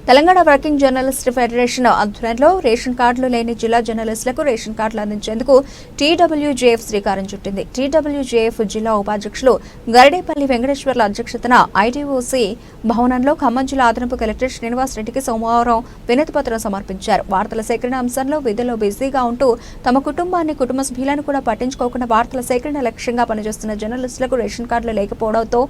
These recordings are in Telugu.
తెలంగాణ వర్కింగ్ జర్నలిస్ట్ ఫెడరేషన్ ఆధ్వర్యంలో రేషన్ కార్డులు లేని జిల్లా జర్నలిస్టులకు రేషన్ కార్డులు అందించేందుకు టీడబ్ల్యూజేఎఫ్ శ్రీకారం చుట్టింది. టీడబ్ల్యూజేఎఫ్ జిల్లా ఉపాధ్యక్షులు గరిడేపల్లి వెంకటేశ్వర్ల అధ్యక్షతన ఐటీఓసీ భవనంలో ఖమ్మం జిల్లా అదనపు కలెక్టర్ శ్రీనివాస్ రెడ్డికి సోమవారం వినతిపత్రం సమర్పించారు. వార్తల సేకరణ అంశంలో విధుల్లో బిజీగా ఉంటూ తమ కుటుంబాన్ని, కుటుంబ సభ్యులను కూడా పట్టించుకోకుండా వార్తల సేకరణ లక్ష్యంగా పనిచేస్తున్న జర్నలిస్టులకు రేషన్ కార్డులు లేకపోవడంతో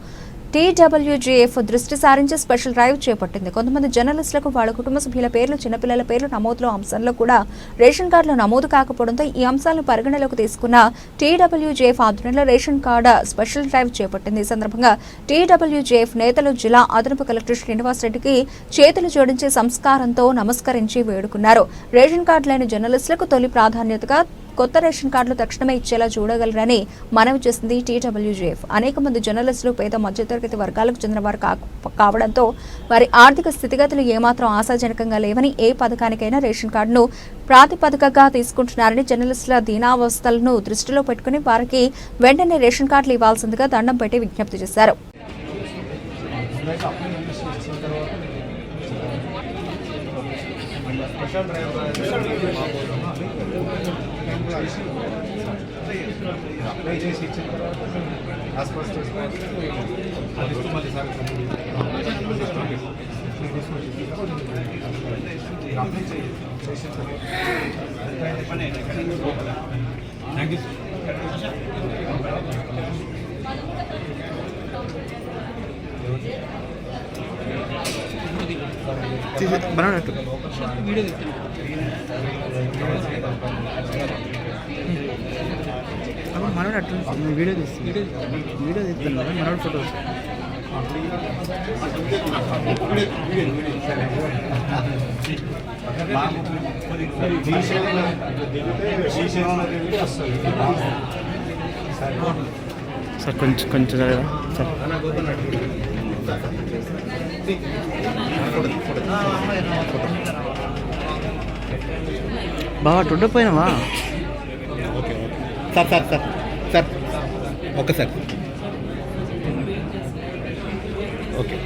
టీడబ్ల్యూజేఎఫ్ దృష్టి సారించి స్పెషల్ డ్రైవ్ చేపట్టింది. కొంతమంది జర్నలిస్టులకు వాళ్ళ కుటుంబ సభ్యుల పేర్లు, చిన్నపిల్లల పేర్లు నమోదులో అంశంలో కూడా రేషన్ కార్డులో నమోదు కాకపోవడంతో ఈ అంశాలను పరిగణలోకి తీసుకున్న టీడబ్ల్యూజేఎఫ్ ఆధ్వర్యంలో రేషన్ కార్డు స్పెషల్ డ్రైవ్ చేపట్టింది. ఈ సందర్భంగా టీడబ్ల్యూజేఎఫ్ నేతలు జిల్లా అదనపు కలెక్టర్ శ్రీనివాస్ రెడ్డికి చేతులు జోడించి సంస్కారంతో నమస్కరించి వేడుకున్నారు. రేషన్ కార్డు లేని జర్నలిస్టులకు తొలి ప్రాధాన్యతగా కొత్త రేషన్ కార్డులు తక్షణమే ఇచ్చేలా చూడగలరని మనవి చేసింది టీడబ్ల్యూజేఎఫ్. అనేక మంది జర్నలిస్టులు పేద మధ్యతరగతి వర్గాలకు చెందినవారు కావడంతో వారి ఆర్థిక స్థితిగతులు ఏమాత్రం ఆశాజనకంగా లేవని, ఏ పథకానికైనా రేషన్ కార్డును ప్రాతిపదికగా తీసుకుంటున్నారని, జర్నలిస్టుల దీనావస్థలను దృష్టిలో పెట్టుకుని వారికి వెంటనే రేషన్ కార్డులు ఇవ్వాల్సిందిగా దండం పెట్టి విజ్ఞప్తి చేశారు. అప్లై చేసి ఇచ్చిన తర్వాత बनाना మనోడు అట్లా వీడియో తీస్తాను మనోడు ఫోటోస్ సార్ కొంచెం సార్ బాగా టొడ్డపోయినావా? Okay sir sir sir sir okay sir okay